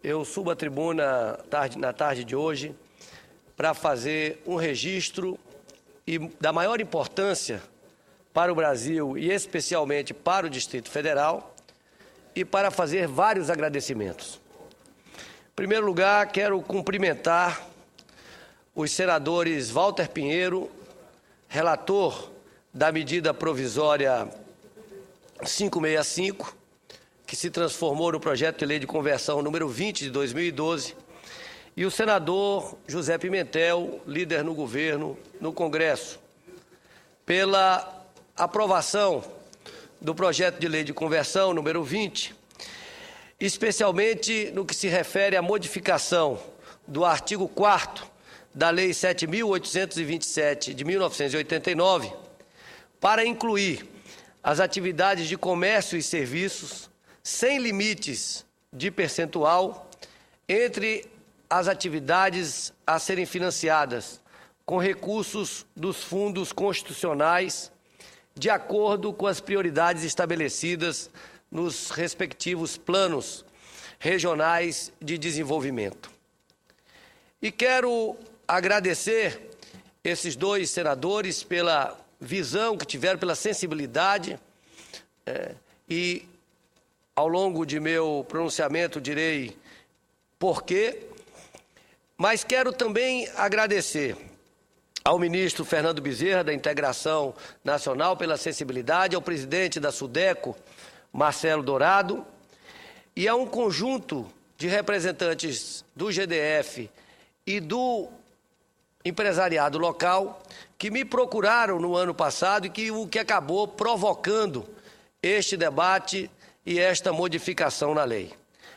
eu subo à tribuna na tarde de hoje para fazer um registro da maior importância para o Brasil e especialmente para o Distrito Federal e para fazer vários agradecimentos. Em primeiro lugar, quero cumprimentar os senadores Walter Pinheiro, relator da medida provisória 565, que se transformou no projeto de lei de conversão número 20 de 2012, e o senador José Pimentel, líder no governo, no Congresso, pela aprovação do projeto de lei de conversão número 20, especialmente no que se refere à modificação do artigo 4º da Lei 7.827 de 1989, para incluir as atividades de comércio e serviços sem limites de percentual entre as atividades a serem financiadas com recursos dos fundos constitucionais, de acordo com as prioridades estabelecidas nos respectivos planos regionais de desenvolvimento. E quero agradecer esses dois senadores pela visão que tiveram, pela sensibilidade, e ao longo de meu pronunciamento direi por quê, mas quero também agradecer ao ministro Fernando Bezerra, da Integração Nacional, pela sensibilidade, ao presidente da SUDECO, Marcelo Dourado, e a um conjunto de representantes do GDF e do empresariado local que me procuraram no ano passado e o que acabou provocando este debate e esta modificação na lei.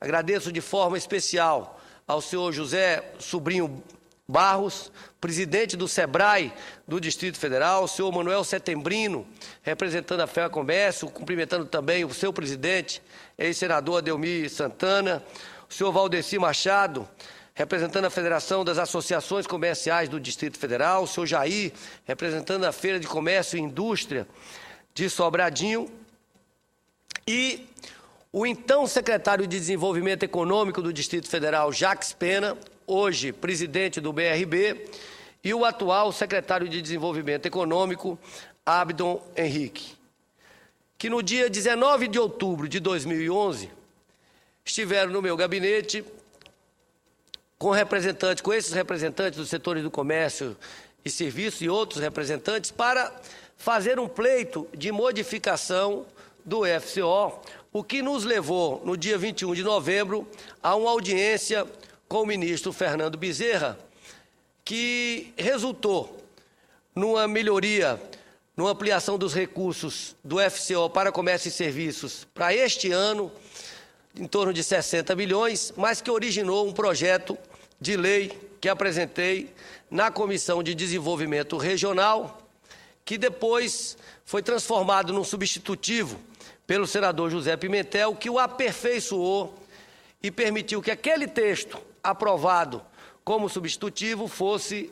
Agradeço de forma especial ao senhor José Sobrinho Barros, presidente do SEBRAE do Distrito Federal, o senhor Manuel Setembrino, representando a FEA-Comércio, cumprimentando também o seu presidente, ex-senador Adelmir Santana, o senhor Valdeci Machado, representando a Federação das Associações Comerciais do Distrito Federal, o senhor Jair, representando a Feira de Comércio e Indústria de Sobradinho, e o então secretário de Desenvolvimento Econômico do Distrito Federal, Jacques Pena, hoje presidente do BRB, e o atual secretário de Desenvolvimento Econômico, Abdon Henrique, que no dia 19 de outubro de 2011 estiveram no meu gabinete com esses representantes dos setores do comércio e serviços e outros representantes para fazer um pleito de modificação do FCO, o que nos levou, no dia 21 de novembro, a uma audiência com o ministro Fernando Bezerra, que resultou numa melhoria, numa ampliação dos recursos do FCO para comércio e serviços para este ano, em torno de 60 milhões, mas que originou um projeto de lei que apresentei na Comissão de Desenvolvimento Regional, que depois foi transformado num substitutivo pelo senador José Pimentel, que o aperfeiçoou e permitiu que aquele texto aprovado como substitutivo fosse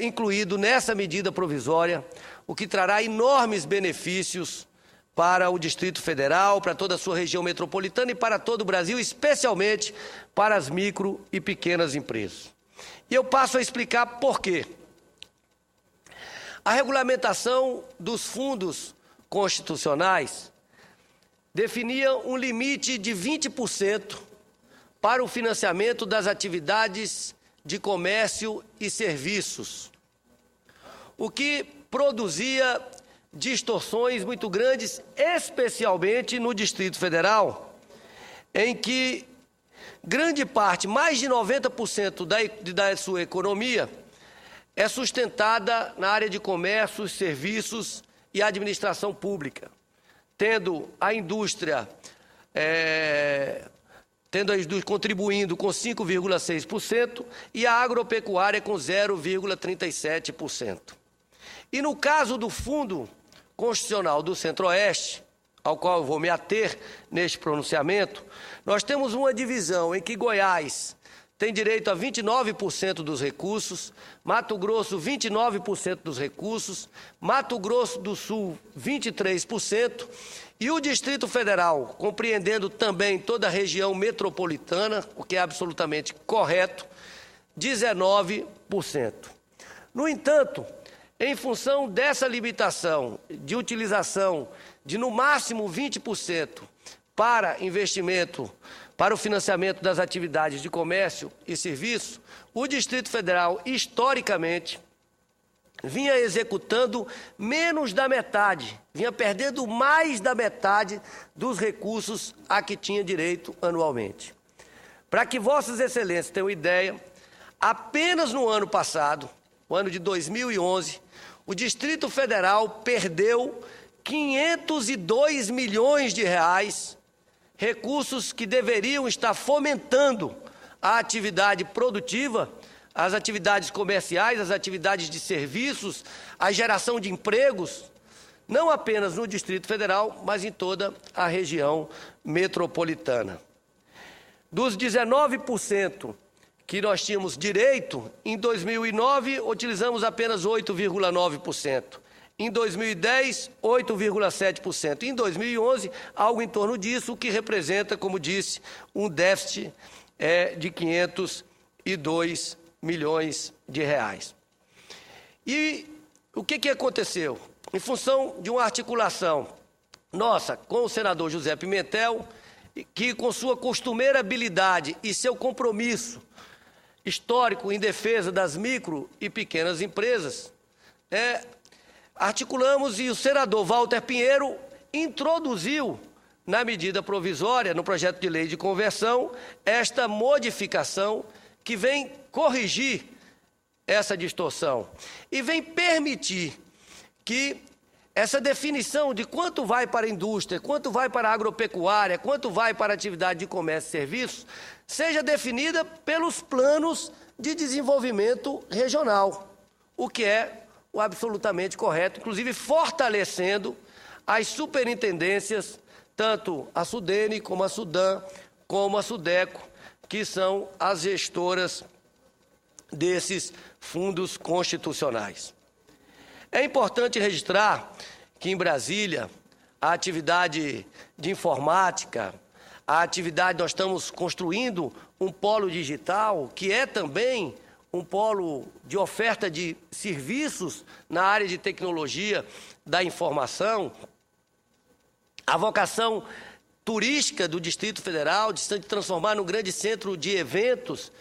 incluído nessa medida provisória, o que trará enormes benefícios para o Distrito Federal, para toda a sua região metropolitana e para todo o Brasil, especialmente para as micro e pequenas empresas. E eu passo a explicar por quê. A regulamentação dos fundos constitucionais definia um limite de 20% para o financiamento das atividades de comércio e serviços, o que produzia distorções muito grandes, especialmente no Distrito Federal, em que grande parte, mais de 90% da sua economia, é sustentada na área de comércio, serviços e administração pública, tendo a indústria contribuindo com 5,6% e a agropecuária com 0,37%. E no caso do Fundo Constitucional do Centro-Oeste, ao qual eu vou me ater neste pronunciamento, nós temos uma divisão em que Goiás tem direito a 29% dos recursos, Mato Grosso 29% dos recursos, Mato Grosso do Sul 23% E o Distrito Federal, compreendendo também toda a região metropolitana, o que é absolutamente correto, 19%. No entanto, em função dessa limitação de utilização de no máximo 20% para investimento, para o financiamento das atividades de comércio e serviço, o Distrito Federal, historicamente, vinha executando menos da metade, vinha perdendo mais da metade dos recursos a que tinha direito anualmente. Para que Vossas Excelências tenham ideia, apenas no ano passado, o ano de 2011, o Distrito Federal perdeu 502 milhões de reais, recursos que deveriam estar fomentando a atividade produtiva, as atividades comerciais, as atividades de serviços, a geração de empregos, não apenas no Distrito Federal, mas em toda a região metropolitana. Dos 19% que nós tínhamos direito, em 2009 utilizamos apenas 8,9%. Em 2010, 8,7%. Em 2011, algo em torno disso, o que representa, como disse, um déficit de 502 milhões de reais. E o que aconteceu? Em função de uma articulação nossa com o senador José Pimentel, que com sua costumeira habilidade e seu compromisso histórico em defesa das micro e pequenas empresas, articulamos e o senador Walter Pinheiro introduziu na medida provisória, no projeto de lei de conversão, esta modificação que vem corrigir essa distorção e vem permitir que essa definição de quanto vai para a indústria, quanto vai para a agropecuária, quanto vai para a atividade de comércio e serviços, seja definida pelos planos de desenvolvimento regional, o que é o absolutamente correto, inclusive fortalecendo as superintendências, tanto a Sudene, como a Sudan, como a Sudeco, que são as gestoras desses fundos constitucionais. É importante registrar que em Brasília a atividade de informática, nós estamos construindo um polo digital que é também um polo de oferta de serviços na área de tecnologia da informação. A vocação turística do Distrito Federal, de se transformar num grande centro de eventos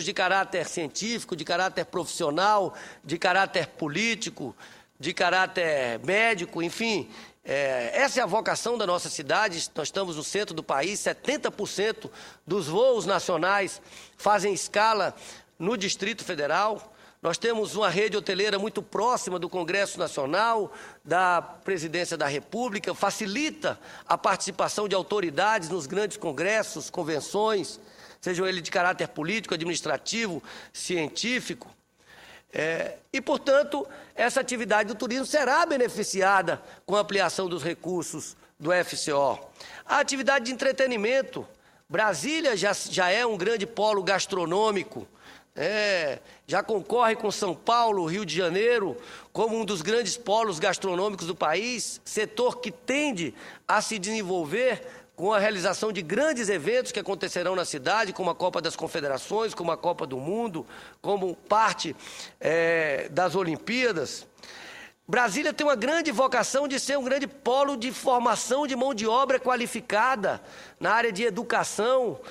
de caráter científico, de caráter profissional, de caráter político, de caráter médico, enfim. Essa é a vocação da nossa cidade. Nós estamos no centro do país, 70% dos voos nacionais fazem escala no Distrito Federal. Nós temos uma rede hoteleira muito próxima do Congresso Nacional, da Presidência da República, facilita a participação de autoridades nos grandes congressos, convenções, sejam eles de caráter político, administrativo, científico. E, portanto, essa atividade do turismo será beneficiada com a ampliação dos recursos do FCO. A atividade de entretenimento, Brasília já é um grande polo gastronômico, já concorre com São Paulo, Rio de Janeiro, como um dos grandes polos gastronômicos do país, setor que tende a se desenvolver com a realização de grandes eventos que acontecerão na cidade, como a Copa das Confederações, como a Copa do Mundo, como parte das Olimpíadas. Brasília tem uma grande vocação de ser um grande polo de formação de mão de obra qualificada na área de educação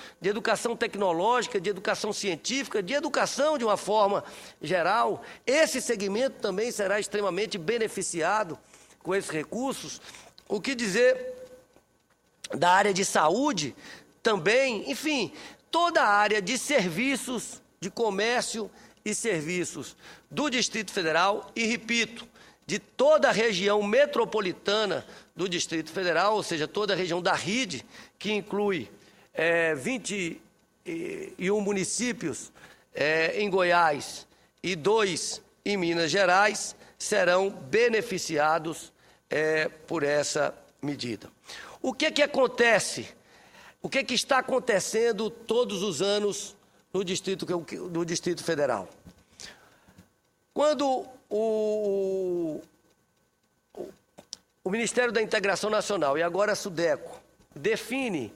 tecnológica, de educação científica, de educação de uma forma geral. Esse segmento também será extremamente beneficiado com esses recursos. O que dizer da área de saúde também, enfim, toda a área de serviços, de comércio e serviços do Distrito Federal e, repito, de toda a região metropolitana do Distrito Federal, ou seja, toda a região da RID, que inclui 21 municípios em Goiás e 2 em Minas Gerais, serão beneficiados por essa medida. O que acontece? O que está acontecendo todos os anos no Distrito Federal? Quando o Ministério da Integração Nacional e agora a SUDECO define,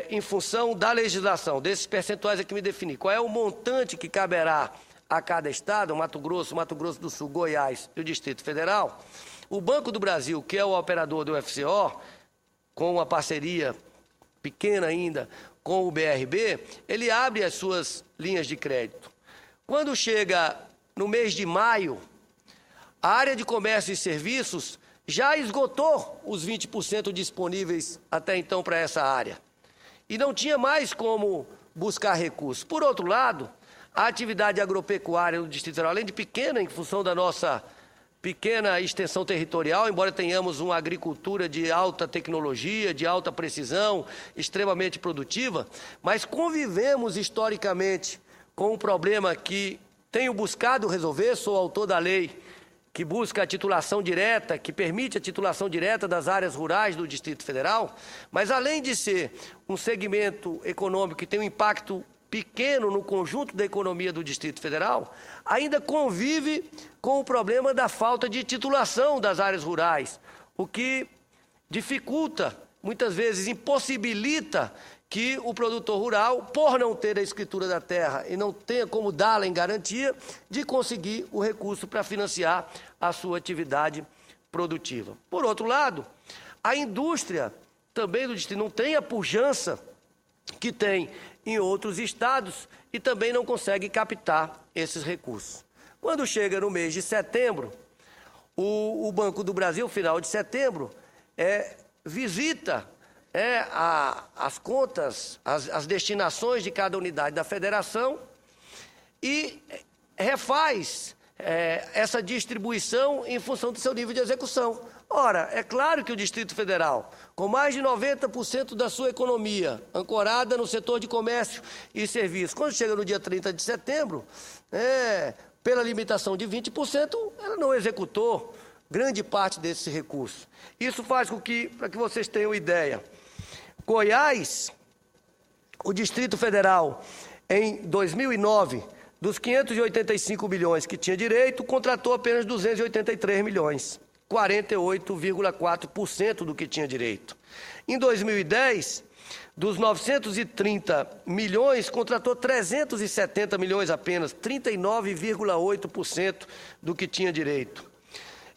em função da legislação, desses percentuais aqui me definir, qual é o montante que caberá a cada estado, Mato Grosso do Sul, Goiás e o Distrito Federal. O Banco do Brasil, que é o operador do FCO, com uma parceria pequena ainda com o BRB, ele abre as suas linhas de crédito. Quando chega no mês de maio, a área de comércio e serviços já esgotou os 20% disponíveis até então para essa área. E não tinha mais como buscar recursos. Por outro lado, a atividade agropecuária no Distrito Federal, além de pequena, em função da nossa pequena extensão territorial, embora tenhamos uma agricultura de alta tecnologia, de alta precisão, extremamente produtiva, mas convivemos historicamente com um problema que tenho buscado resolver, sou autor da lei que busca a titulação direta, que permite a titulação direta das áreas rurais do Distrito Federal, mas além de ser um segmento econômico que tem um impacto pequeno no conjunto da economia do Distrito Federal, ainda convive com o problema da falta de titulação das áreas rurais, o que dificulta, muitas vezes impossibilita que o produtor rural, por não ter a escritura da terra e não tenha como dá-la em garantia, de conseguir o recurso para financiar a sua atividade produtiva. Por outro lado, a indústria também do distrito não tem a pujança que tem em outros estados e também não consegue captar esses recursos. Quando chega no mês de setembro, o Banco do Brasil, final de setembro, visita as contas, as destinações de cada unidade da federação e refaz essa distribuição em função do seu nível de execução. Ora, é claro que o Distrito Federal, com mais de 90% da sua economia ancorada no setor de comércio e serviços, quando chega no dia 30 de setembro, pela limitação de 20%, ela não executou grande parte desse recurso. Isso faz com que, para que vocês tenham ideia, Goiás, o Distrito Federal, em 2009, dos 585 milhões que tinha direito, contratou apenas 283 milhões, 48,4% do que tinha direito. Em 2010, dos 930 milhões, contratou 370 milhões apenas, 39,8% do que tinha direito.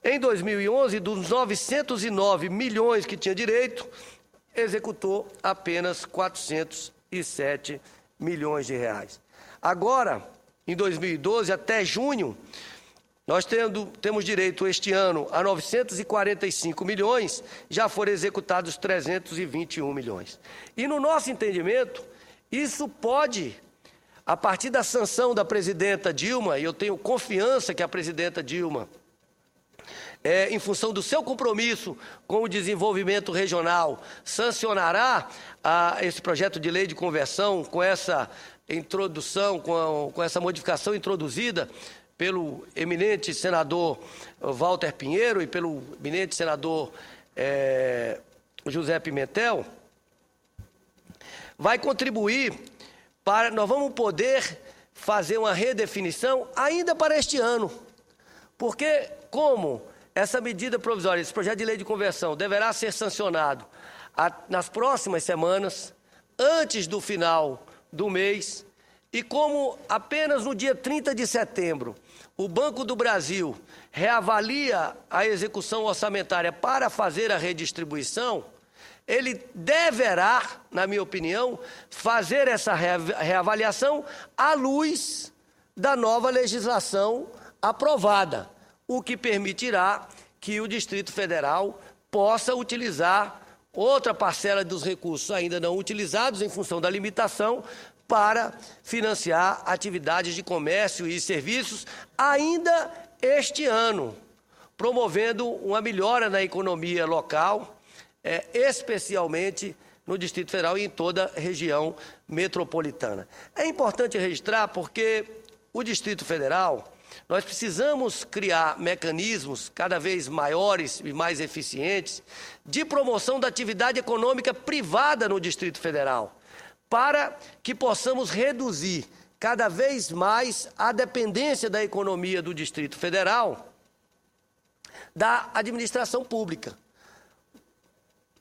Em 2011, dos 909 milhões que tinha direito, executou apenas 407 milhões de reais. Agora, em 2012, até junho, nós temos direito este ano a 945 milhões, já foram executados 321 milhões. E no nosso entendimento, isso pode, a partir da sanção da presidenta Dilma, e eu tenho confiança que a presidenta Dilma, em função do seu compromisso com o desenvolvimento regional, sancionará esse projeto de lei de conversão com essa introdução, com essa modificação introduzida pelo eminente senador Walter Pinheiro e pelo eminente senador José Pimentel, vai contribuir para nós vamos poder fazer uma redefinição ainda para este ano. Porque como essa medida provisória, esse projeto de lei de conversão deverá ser sancionado nas próximas semanas, antes do final do mês, e como apenas no dia 30 de setembro o Banco do Brasil reavalia a execução orçamentária para fazer a redistribuição, ele deverá, na minha opinião, fazer essa reavaliação à luz da nova legislação aprovada, o que permitirá que o Distrito Federal possa utilizar outra parcela dos recursos ainda não utilizados em função da limitação para financiar atividades de comércio e serviços ainda este ano, promovendo uma melhora na economia local, especialmente no Distrito Federal e em toda a região metropolitana. É importante registrar porque o Distrito Federal, nós precisamos criar mecanismos cada vez maiores e mais eficientes de promoção da atividade econômica privada no Distrito Federal, para que possamos reduzir cada vez mais a dependência da economia do Distrito Federal da administração pública.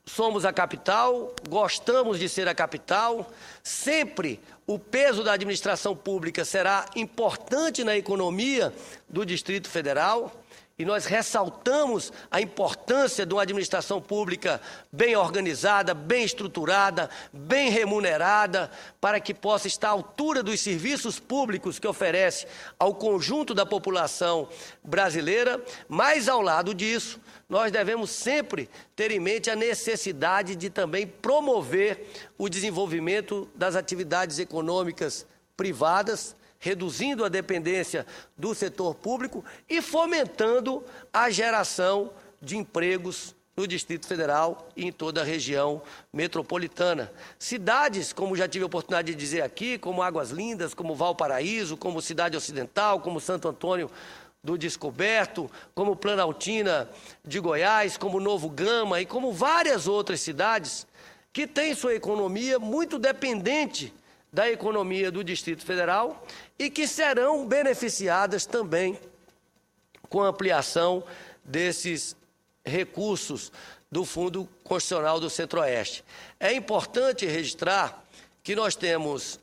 somos a capital, gostamos de ser a capital, sempre o peso da administração pública será importante na economia do Distrito Federal e nós ressaltamos a importância de uma administração pública bem organizada, bem estruturada, bem remunerada, para que possa estar à altura dos serviços públicos que oferece ao conjunto da população brasileira, mas ao lado disso, nós devemos sempre ter em mente a necessidade de também promover o desenvolvimento das atividades econômicas privadas, reduzindo a dependência do setor público e fomentando a geração de empregos no Distrito Federal e em toda a região metropolitana. Cidades, como já tive a oportunidade de dizer aqui, como Águas Lindas, como Valparaíso, como Cidade Ocidental, como Santo Antônio do Descoberto, como Planaltina de Goiás, como Novo Gama e como várias outras cidades que têm sua economia muito dependente da economia do Distrito Federal e que serão beneficiadas também com a ampliação desses recursos do Fundo Constitucional do Centro-Oeste. É importante registrar que nós temos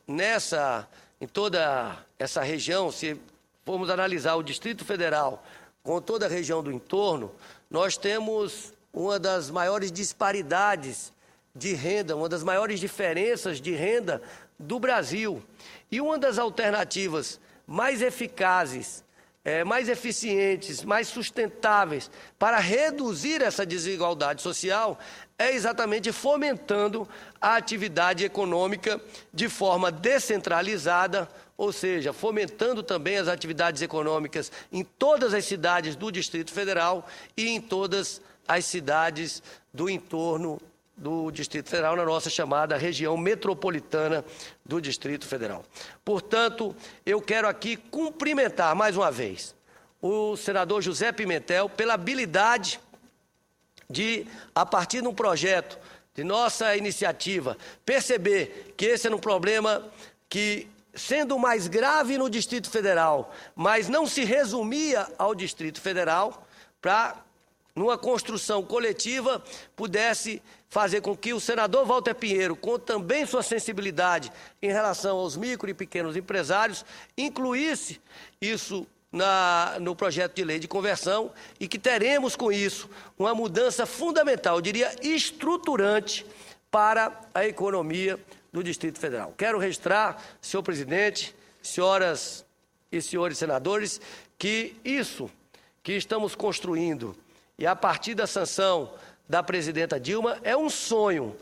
em toda essa região, se formos analisar o Distrito Federal com toda a região do entorno, nós temos uma das maiores disparidades de renda, uma das maiores diferenças de renda do Brasil. E uma das alternativas mais eficazes, mais eficientes, mais sustentáveis para reduzir essa desigualdade social é exatamente fomentando a atividade econômica de forma descentralizada, ou seja, fomentando também as atividades econômicas em todas as cidades do Distrito Federal e em todas as cidades do entorno do Distrito Federal, na nossa chamada região metropolitana do Distrito Federal. Portanto, eu quero aqui cumprimentar mais uma vez o senador José Pimentel pela habilidade de, a partir de um projeto de nossa iniciativa, perceber que esse era um problema que, sendo mais grave no Distrito Federal, mas não se resumia ao Distrito Federal, para, numa construção coletiva, pudesse fazer com que o senador Walter Pinheiro, com também sua sensibilidade em relação aos micro e pequenos empresários, incluísse isso no projeto de lei de conversão e que teremos com isso uma mudança fundamental, eu diria estruturante, para a economia do Distrito Federal. Quero registrar, senhor presidente, senhoras e senhores senadores, que isso que estamos construindo e a partir da sanção da presidenta Dilma é um sonho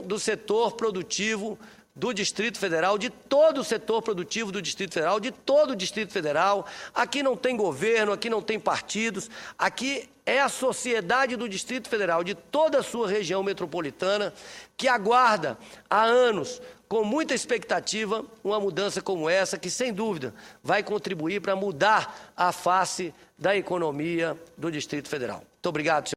do setor produtivo do Distrito Federal, de todo o setor produtivo do Distrito Federal, de todo o Distrito Federal. Aqui não tem governo, aqui não tem partidos, aqui é a sociedade do Distrito Federal, de toda a sua região metropolitana, que aguarda há anos, com muita expectativa, uma mudança como essa, que sem dúvida vai contribuir para mudar a face da economia do Distrito Federal. Muito obrigado, senhor.